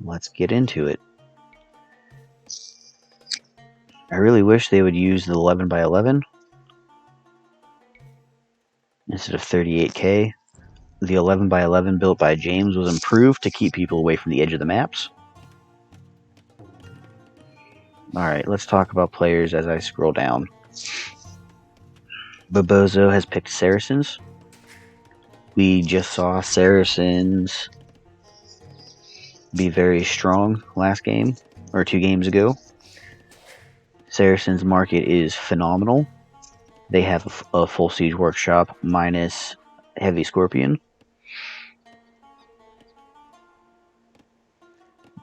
let's get into it. I really wish they would use the 11 by 11 instead of 38K. The 11 by 11 built by James was improved to keep people away from the edge of the maps. Alright, let's talk about players as I scroll down. Babozo has picked Saracens. We just saw Saracens be very strong last game, or 2 games ago. Saracens' market is phenomenal. They have a full siege workshop minus heavy scorpion.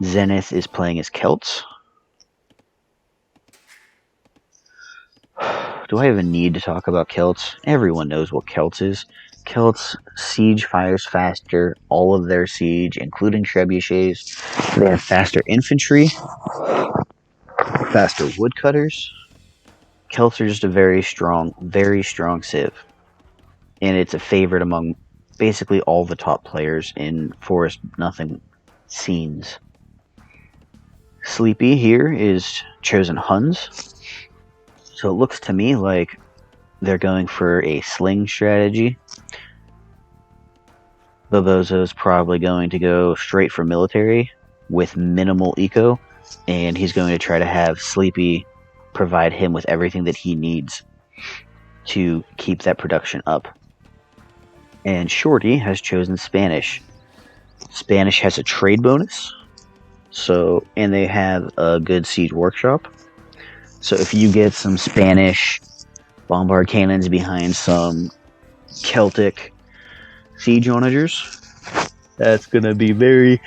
Zennith is playing as Celts. Do I even need to talk about Celts? Everyone knows what Celts is. Celts siege fires faster, all of their siege, including trebuchets. They have faster infantry, faster woodcutters. Celts are just a very strong civ. And it's a favorite among basically all the top players in Forest Nothing scenes. Sleepy here is chosen Huns. So it looks to me like they're going for a sling strategy. Babozo's probably going to go straight for military with minimal eco, and he's going to try to have Sleepy provide him with everything that he needs to keep that production up. And Shorty has chosen Spanish. Spanish has a trade bonus, and they have a good siege workshop. So if you get some Spanish bombard cannons behind some Celtic siege onagers, that's going to be very,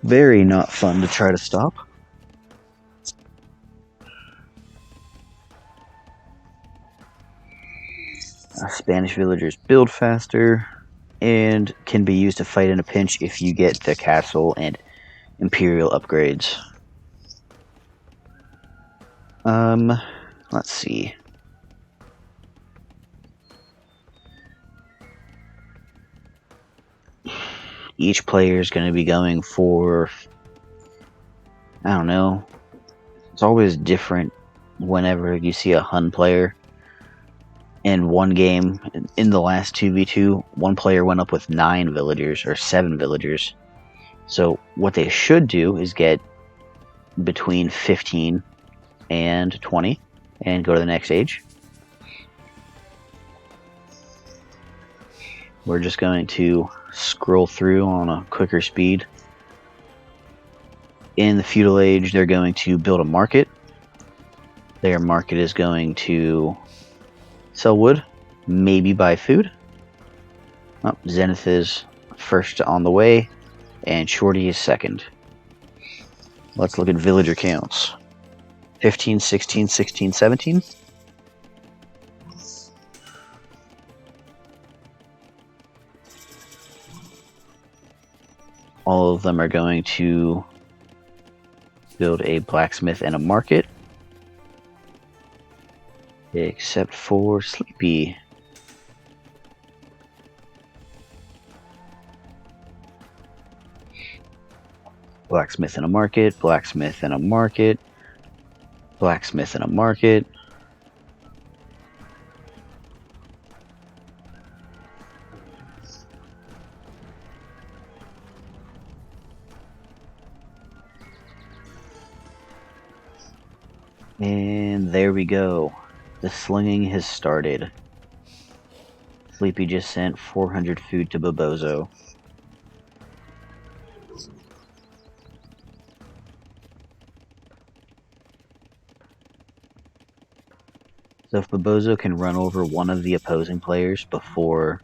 very not fun to try to stop. Spanish villagers build faster and can be used to fight in a pinch if you get the castle and imperial upgrades. Let's see. Each player is going to be going for, I don't know, it's always different whenever you see a Hun player. In one game, in the last 2v2, one player went up with 9 villagers, or 7 villagers. So what they should do is get between 15 and 20, and go to the next stage. We're just going to scroll through on a quicker speed. In the feudal age, they're going to build a market. Their market is going to sell wood, maybe buy food. Oh, Zennith is first on the way, and Shorty is second. Let's look at villager counts. 15, 16, 16, 17. All of them are going to build a blacksmith and a market, except for Sleepy. Blacksmith and a market, blacksmith and a market, blacksmith and a market. And there we go. The slinging has started. Sleepy just sent 400 food to Babozo. So if Babozo can run over one of the opposing players before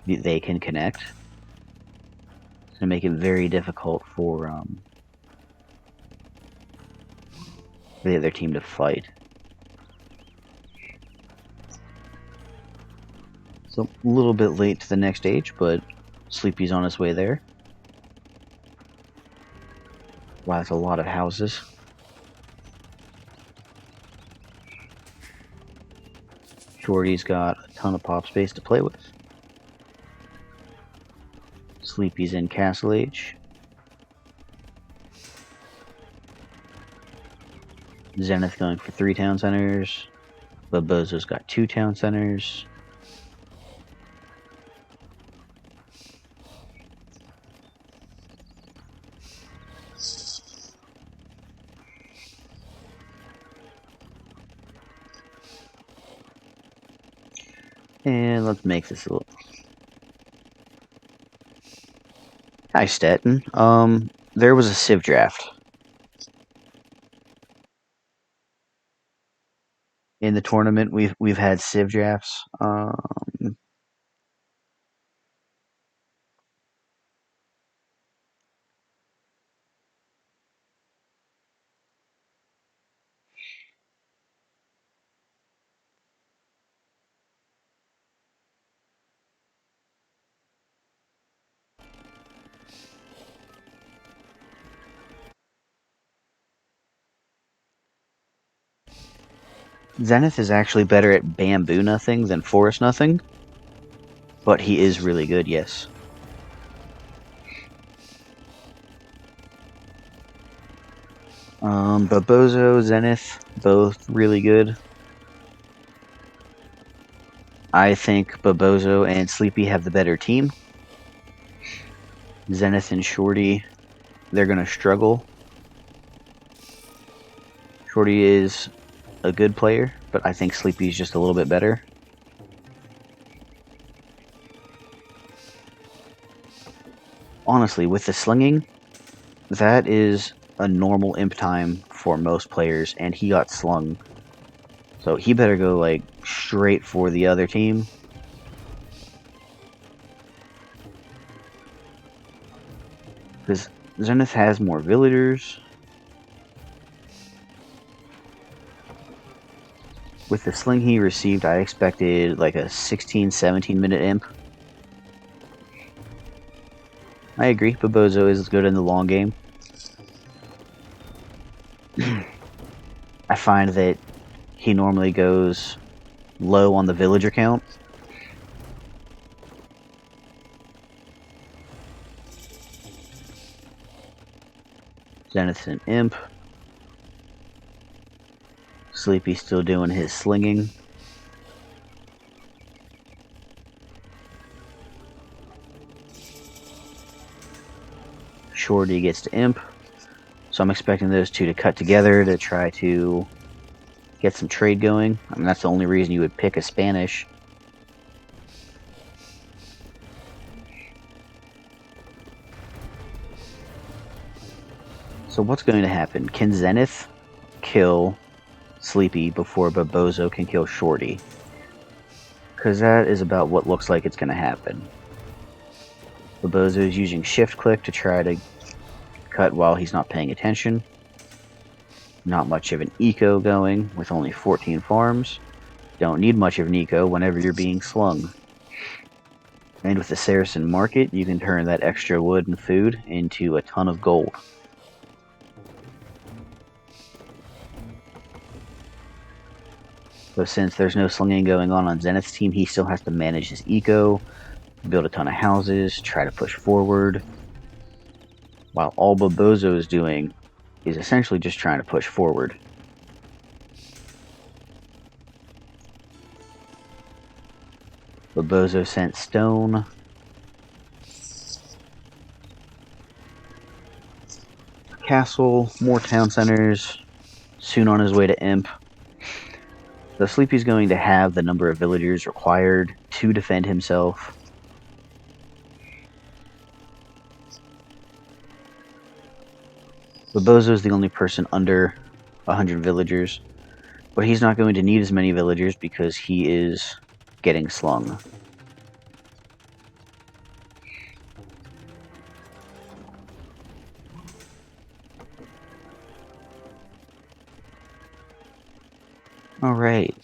they can connect, it's going to make it very difficult for the other team to fight. So a little bit late to the next stage, but Sleepy's on his way there. Wow, that's a lot of houses. Shorty's got a ton of pop space to play with. Sleepy's in Castle Age. Zennith going for 3 town centers. Babozo's got 2 town centers. And let's make this a little... Hi, Stetton. There was a Civ draft. In the tournament, we've had Civ drafts. Zennith is actually better at bamboo nothing than forest nothing, but he is really good, yes. Babozo, Zennith, both really good. I think Babozo and Sleepy have the better team. Zennith and Shorty, they're going to struggle. Shorty is a good player, but I think Sleepy's just a little bit better. Honestly, with the slinging, that is a normal imp time for most players, and he got slung. So he better go, like, straight for the other team. Because Zennith has more villagers. With the sling he received, I expected like a 16-17 minute imp. I agree, Babozo is good in the long game. I find that he normally goes low on the villager count. Zennith's an imp. Sleepy's still doing his slinging. Shorty gets to imp. So I'm expecting those two to cut together to try to get some trade going. I mean, that's the only reason you would pick a Spanish. So what's going to happen? Can Zennith kill Sleepy before Babozo can kill Shorty? Because that is about what looks like it's going to happen. Babozo is using shift click to try to cut while he's not paying attention. Not much of an eco going with only 14 farms. Don't need much of an eco whenever you're being slung. And with the Saracen market, you can turn that extra wood and food into a ton of gold. So since there's no slinging going on Zennith's team, he still has to manage his eco, build a ton of houses, try to push forward. While all Babozo is doing is essentially just trying to push forward. Babozo sent stone. Castle, more town centers, soon on his way to imp. So Sleepy's going to have the number of villagers required to defend himself. Babozo is the only person under 100 villagers, but he's not going to need as many villagers because he is getting slung. Alright,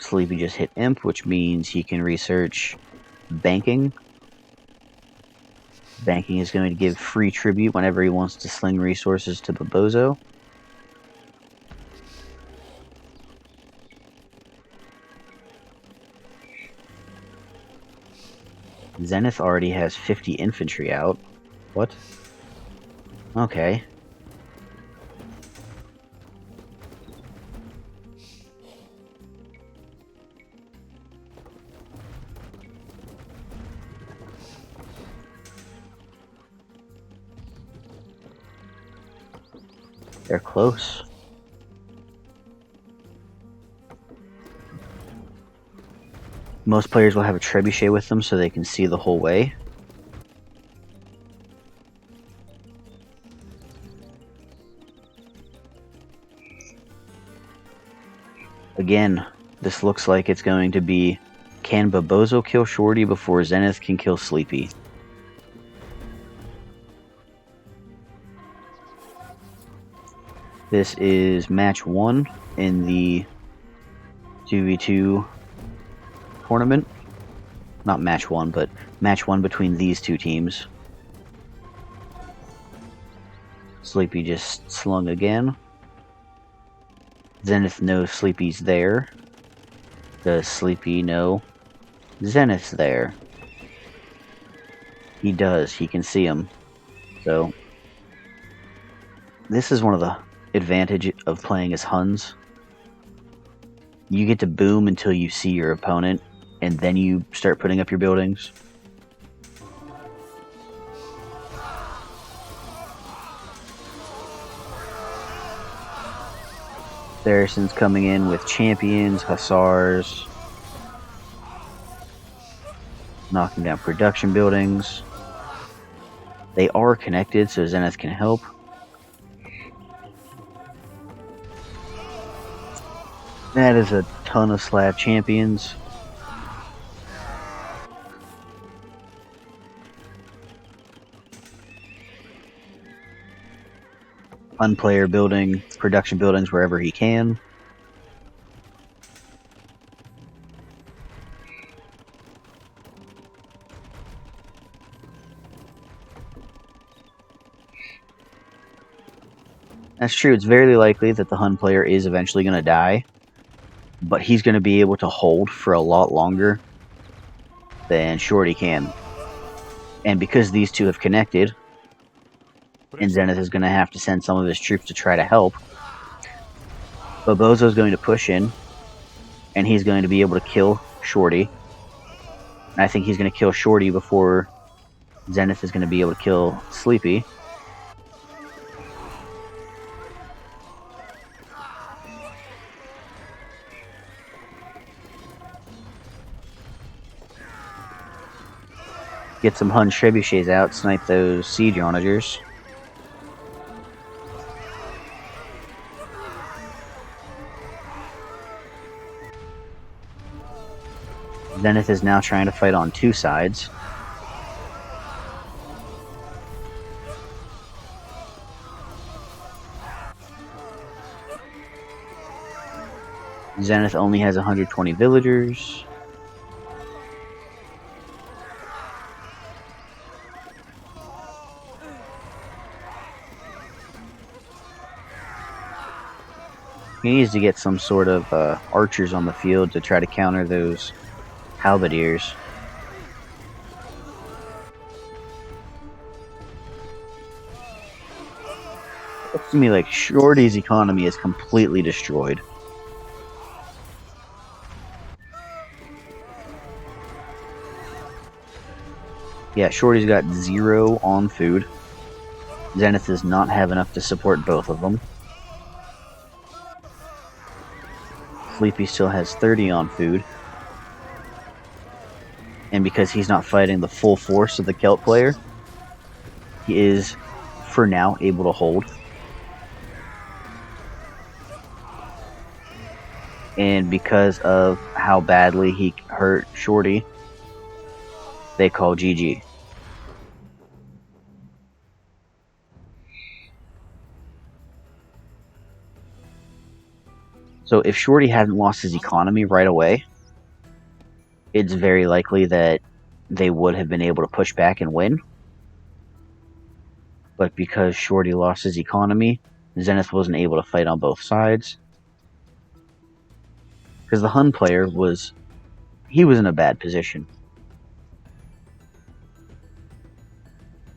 Sleepy just hit imp, which means he can research banking. Banking is going to give free tribute whenever he wants to sling resources to Babozo. Zennith already has 50 infantry out. What? Okay. They're close. Most players will have a trebuchet with them so they can see the whole way. Again, this looks like it's going to be, can Babozo kill Shorty before Zennith can kill Sleepy? This is match 1 in the 2v2 tournament. Not match 1, but match 1 between these two teams. Sleepy just slung again. Zennith knows Sleepy's there. Does Sleepy know Zennith's there? He does. He can see him. So, this is one of the advantages of playing as Huns. You get to boom until you see your opponent, and then you start putting up your buildings. Saracens coming in with champions, hussars, knocking down production buildings. They are connected, so Zennith can help. That is a ton of Slav champions. Unplayer building production buildings wherever he can. That's true. It's very likely that the Hun player is eventually going to die, but he's going to be able to hold for a lot longer than Shorty can. And because these two have connected, and Zennith is going to have to send some of his troops to try to help, Babozo is going to push in, and he's going to be able to kill Shorty. And I think he's going to kill Shorty before Zennith is going to be able to kill Sleepy. Get some Hun trebuchets out, snipe those siege onagers. Zennith is now trying to fight on two sides. Zennith only has 120 villagers. He needs to get some sort of archers on the field to try to counter those halberdiers. Looks to me like Shorty's economy is completely destroyed. Yeah, Shorty's got 0 on food. Zennith does not have enough to support both of them. Sleepy still has 30 on food. And because he's not fighting the full force of the Celt player, he is, for now, able to hold. And because of how badly he hurt Shorty, they call GG. So if Shorty hadn't lost his economy right away, it's very likely that they would have been able to push back and win. But because Shorty lost his economy, Zennith wasn't able to fight on both sides. Because the Hun player he was in a bad position.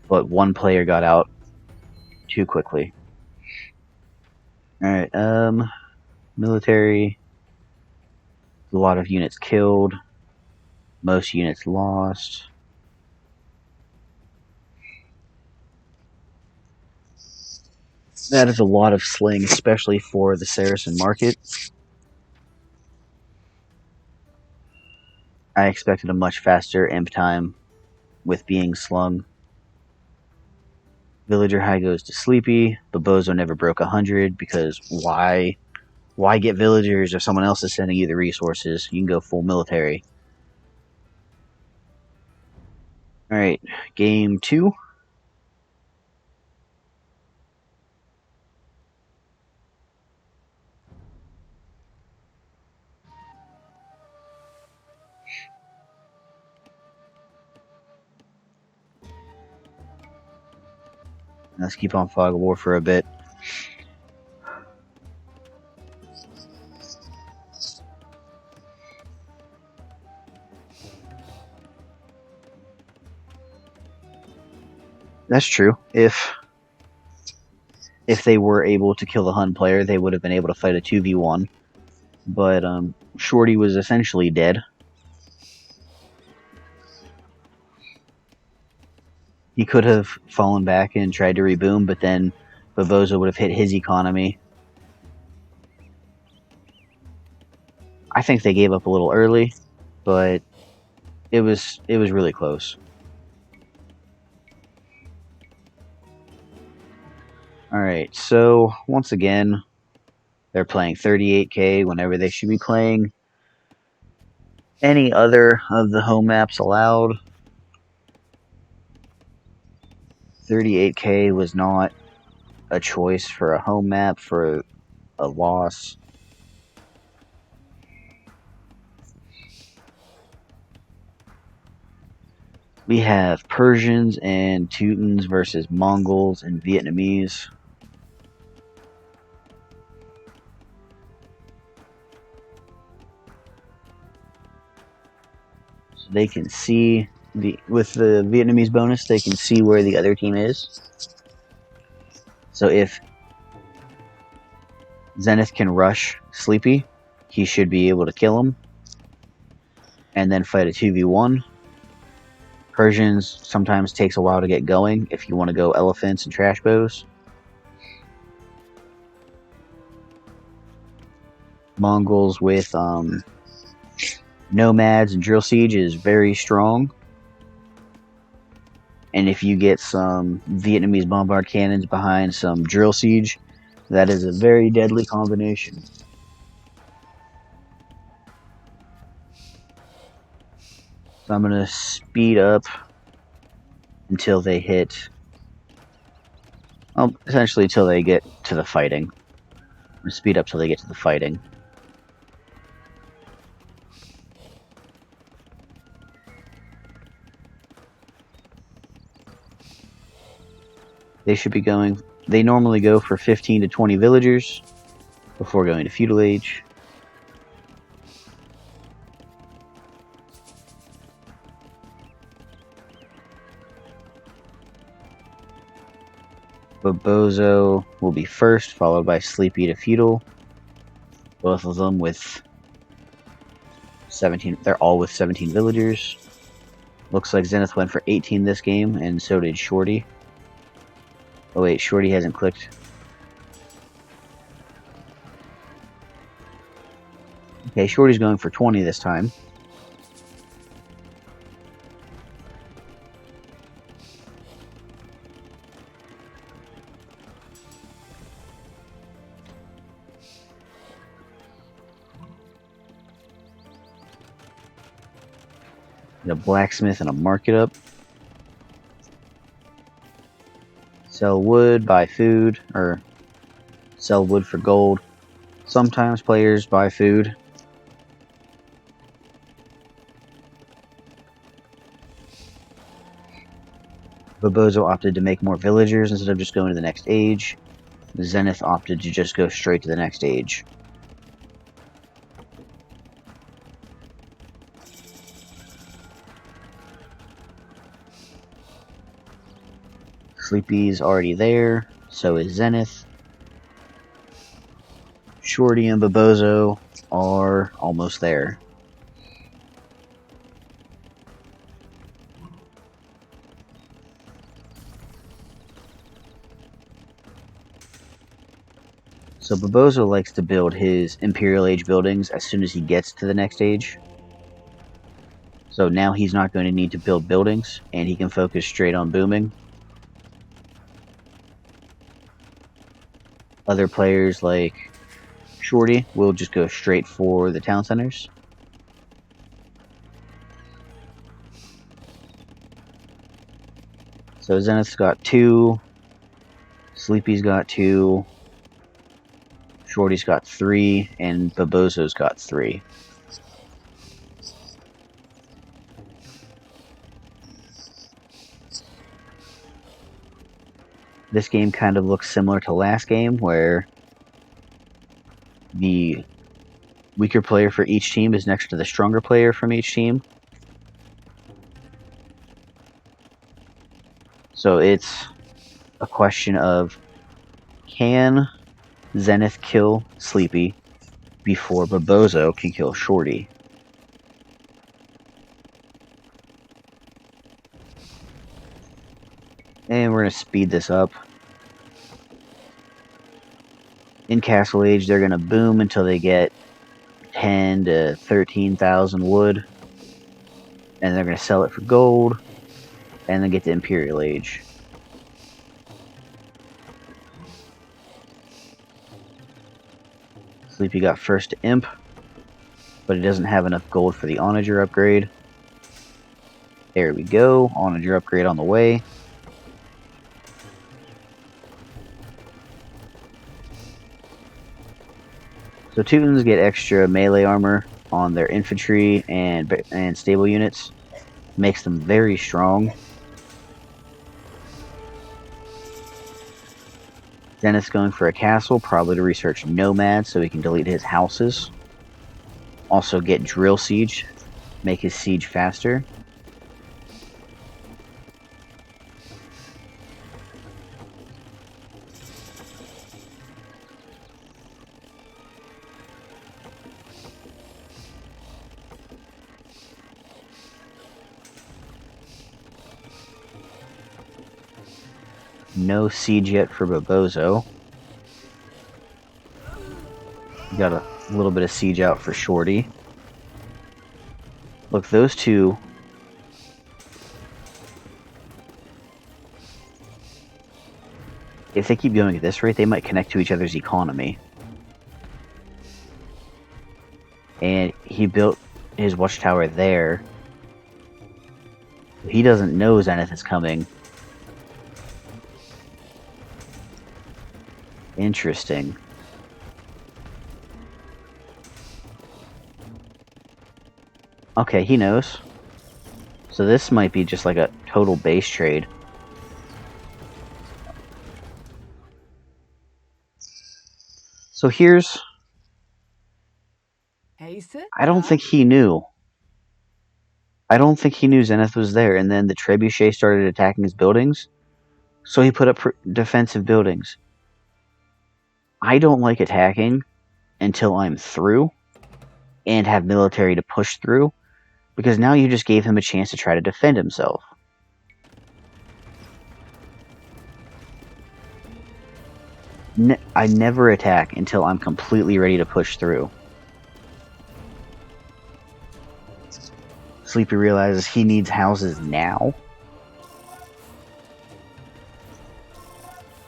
but one player got out too quickly. Alright, military. A lot of units killed. Most units lost. That is a lot of sling, especially for the Saracen market. I expected a much faster imp time with being slung. Villager high goes to Sleepy. Babozo never broke 100 because why? Why get villagers if someone else is sending you the resources? You can go full military. Alright, game 2. Let's keep on Fog of War for a bit. That's true. If they were able to kill the Hun player, they would have been able to fight a 2v1. But Shorty was essentially dead. He could have fallen back and tried to reboom, but then Babozo would have hit his economy. I think they gave up a little early, but it was really close. Alright, so once again, they're playing 38k whenever they should be playing any other of the home maps allowed. 38k was not a choice for a home map for a loss. We have Persians and Teutons versus Mongols and Vietnamese. So they can see with the Vietnamese bonus, they can see where the other team is. So if Zennith can rush Sleepy, he should be able to kill him and then fight a 2v1. Persians sometimes takes a while to get going if you want to go elephants and trash bows. Mongols with nomads and drill siege is very strong. And if you get some Vietnamese bombard cannons behind some drill siege, that is a very deadly combination. So I'm going to speed up until they hit, well, essentially until they get to the fighting. I'm going to speed up till they get to the fighting. They should be going, they normally go for 15 to 20 villagers before going to feudal age. Babozo will be first, followed by Sleepy to feudal. Both of them with 17, they're all with 17 villagers. Looks like Zennith went for 18 this game, and so did Shorty. Oh wait, Shorty hasn't clicked. Okay, Shorty's going for 20 this time. A blacksmith and a market up. Sell wood, buy food, or sell wood for gold. Sometimes players buy food. Babozo opted to make more villagers instead of just going to the next age. Zennith opted to just go straight to the next age. Sleepy's already there, so is Zennith. Shorty and Babozo are almost there. So Babozo likes to build his Imperial Age buildings as soon as he gets to the next age. So now he's not going to need to build buildings, and he can focus straight on booming. Other players like Shorty will just go straight for the town centers. So Zennith's got 2, Sleepy's got 2, Shorty's got 3, and Babozo's got 3. This game kind of looks similar to last game, where the weaker player for each team is next to the stronger player from each team. So it's a question of, can Zennith kill Sleepy before Babozo can kill Shorty? And we're going to speed this up. In Castle Age, they're going to boom until they get 10 to 13,000 wood. And they're going to sell it for gold. And then get to Imperial Age. Sleepy got first to Imp, but it doesn't have enough gold for the Onager upgrade. There we go, Onager upgrade on the way. So Teutons get extra melee armor on their infantry and stable units. Makes them very strong. Zennith's going for a castle, probably to research nomads so he can delete his houses. Also get drill siege, make his siege faster. No siege yet for Babozo. Got a little bit of siege out for Shorty. Look, those two... if they keep going at this rate, they might connect to each other's economy. And he built his watchtower there. He doesn't know Zennith is coming. Interesting. Okay, he knows. So this might be just like a total base trade. So here's... I don't think he knew. I don't think he knew Zennith was there, and then the trebuchet started attacking his buildings. So he put up defensive buildings. I don't like attacking until I'm through and have military to push through, because now you just gave him a chance to try to defend himself. I never attack until I'm completely ready to push through. Sleepy realizes he needs houses now.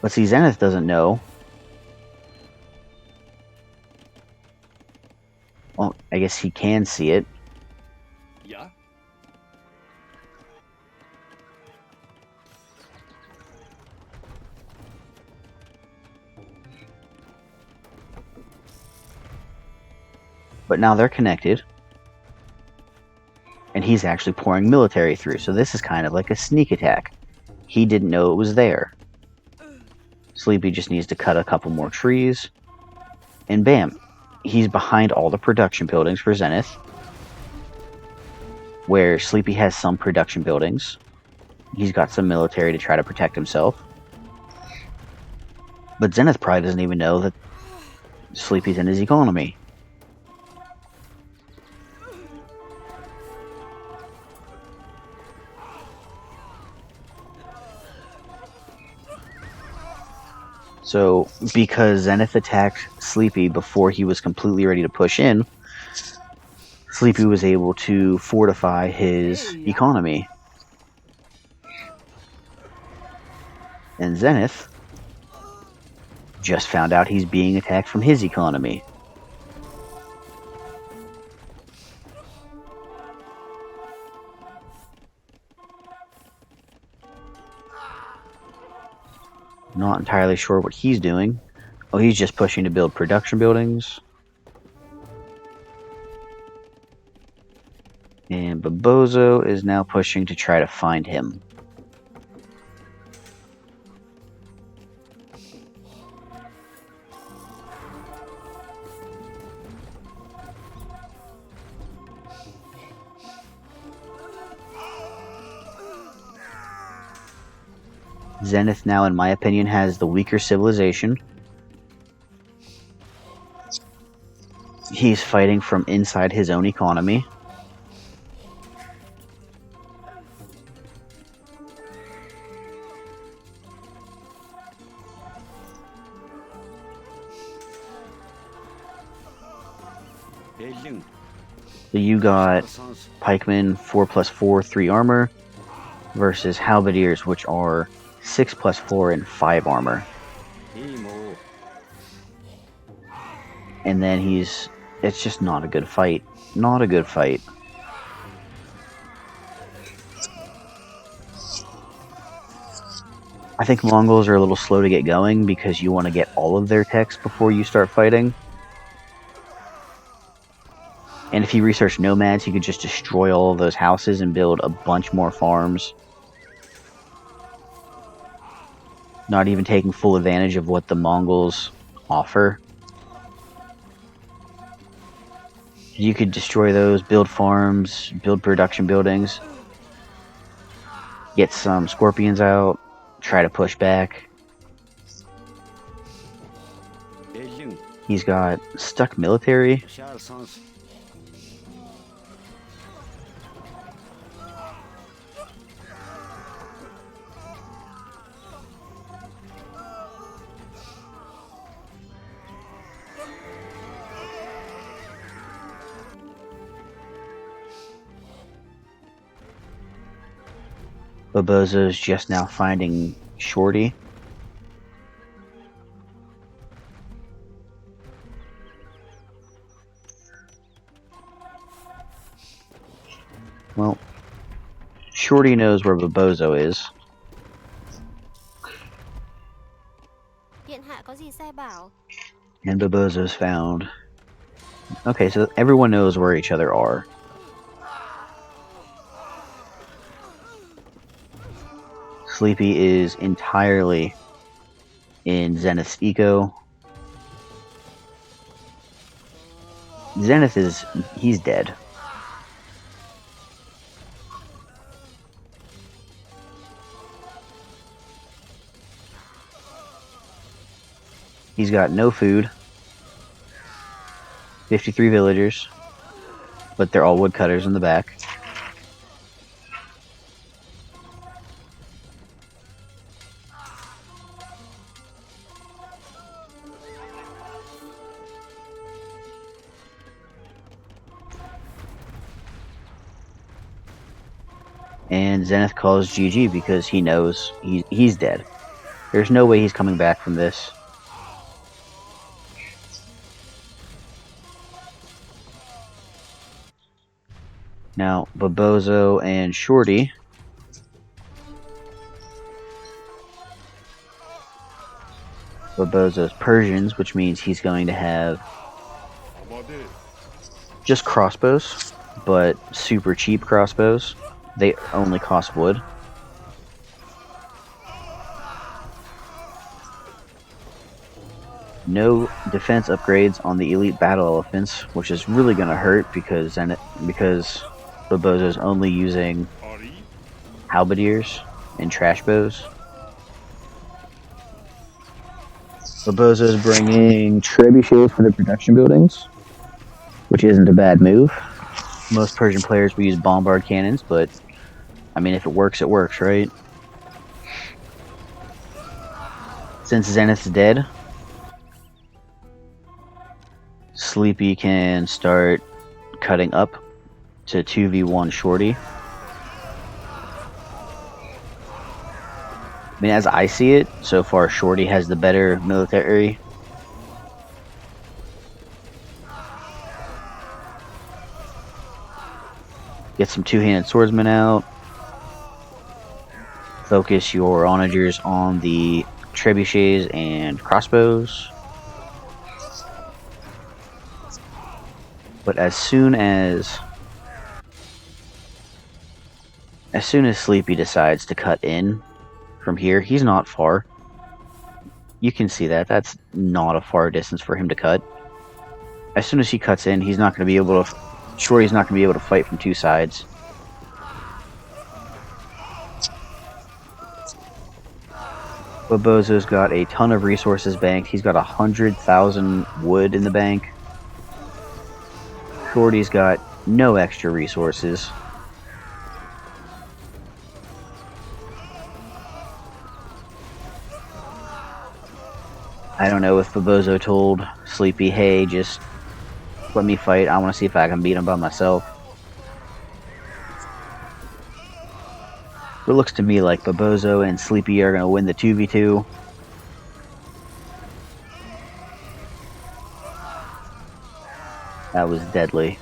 But see, Zennith doesn't know. Well, I guess he can see it. Yeah. But now they're connected. And he's actually pouring military through, so this is kind of like a sneak attack. He didn't know it was there. Sleepy just needs to cut a couple more trees. And bam! He's behind all the production buildings for Zennith. Where Sleepy has some production buildings. He's got some military to try to protect himself. But Zennith probably doesn't even know that Sleepy's in his economy. So, because Zennith attacked Sleepy before he was completely ready to push in, Sleepy was able to fortify his economy. And Zennith just found out he's being attacked from his economy. Not entirely sure what he's doing. Oh, he's just pushing to build production buildings. And Babozo is now pushing to try to find him. Zennith now, in my opinion, has the weaker civilization. He's fighting from inside his own economy. So you got pikemen 4+4, 3 armor, versus halberdiers, which are 6+4 and 5 armor. And then it's just not a good fight. Not a good fight. I think Mongols are a little slow to get going because you want to get all of their techs before you start fighting. And if you research nomads, you could just destroy all of those houses and build a bunch more farms. Not even taking full advantage of what the Mongols offer. You could destroy those, build farms, build production buildings, get some scorpions out, try to push back. He's got stuck military. Babozo's just now finding Shorty. Well, Shorty knows where Babozo is. And Babozo's found. Okay, so everyone knows where each other are. Sleepy is entirely in Zennith's eco. Zennith he's dead. He's got no food. 53 villagers. But they're all woodcutters in the back. And Zennith calls GG because he knows he's dead. There's no way he's coming back from this. Now, Babozo and Shorty. Babozo's Persians, which means he's going to have just crossbows, but super cheap crossbows. They only cost wood. No defense upgrades on the elite battle elephants, which is really going to hurt because Babozo's only using halberdiers and trash bows. Babozo's bringing trebuchets for the production buildings, which isn't a bad move. Most Persian players will use bombard cannons, but I mean, if it works, right? Since Zennith's dead, Sleepy can start cutting up to 2v1 Shorty. I mean, as I see it, so far Shorty has the better military. Get some two-handed swordsmen out. Focus your onagers on the trebuchets and crossbows. But as soon as Sleepy decides to cut in from here, he's not far. You can see that. That's not a far distance for him to cut. As soon as he cuts in, he's not going to be able to... Shorty's not going to be able to fight from two sides. Babozo's got a ton of resources banked. He's got 100,000 wood in the bank. Shorty's got no extra resources. I don't know if Babozo told Sleepy, hey, just let me fight. I want to see if I can beat him by myself. It looks to me like Babozo and Sleepy are going to win the 2v2. That was deadly.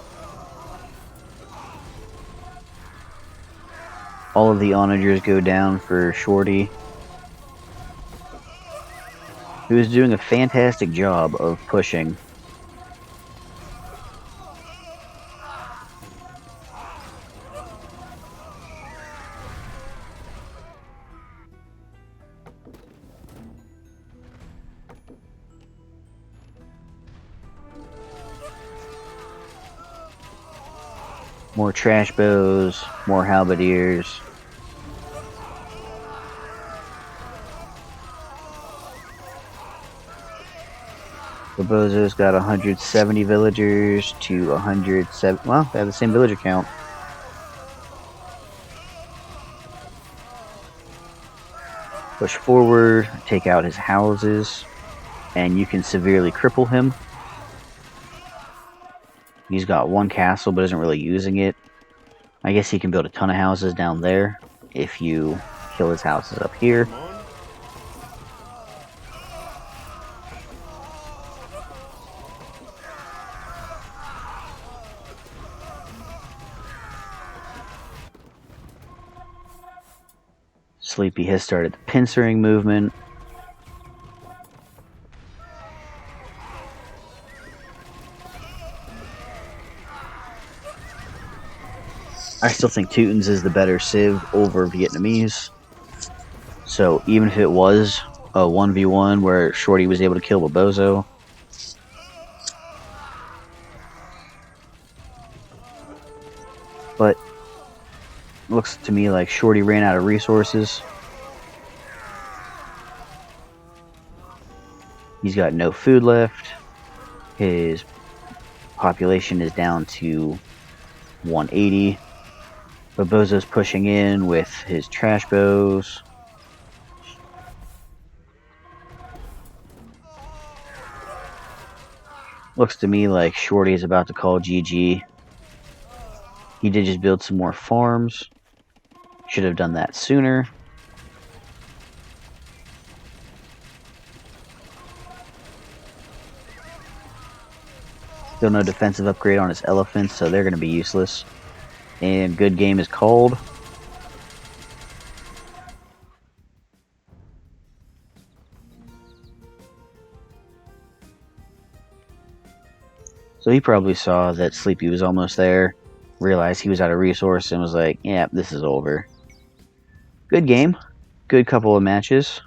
All of the onagers go down for Shorty, who is doing a fantastic job of pushing. More trash bows, more halberdiers. Babozo's got 170 villagers to 107. Well, they have the same villager count. Push forward, take out his houses, and you can severely cripple him. He's got one castle, but isn't really using it. I guess he can build a ton of houses down there if you kill his houses up here. Sleepy has started the pincering movement. I still think Teutons is the better civ over Vietnamese. So even if it was a 1v1 where Shorty was able to kill Babozo, but it looks to me like Shorty ran out of resources. He's got no food left. His population is down to 180. Babozo's pushing in with his trash bows. Looks to me like Shorty is about to call GG. He did just build some more farms. Should have done that sooner. Still no defensive upgrade on his elephants, so they're going to be useless. And good game is called. So he probably saw that Sleepy was almost there, realized he was out of resource, and was like, yeah, this is over. Good game. Good couple of matches.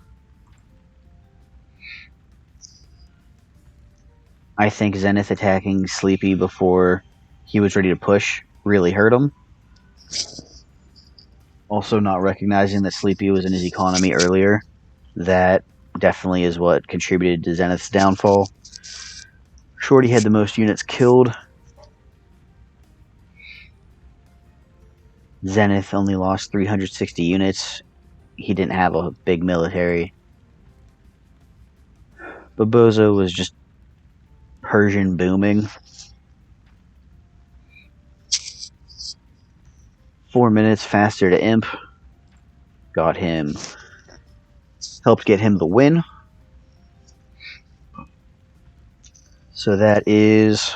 I think Zennith attacking Sleepy before he was ready to push really hurt him. Also not recognizing that Sleepy was in his economy earlier. That definitely is what contributed to Zennith's downfall. Shorty had the most units killed. Zennith only lost 360 units. He didn't have a big military. Babozo was just Persian booming. 4 minutes faster to Imp. Helped get him the win. So that is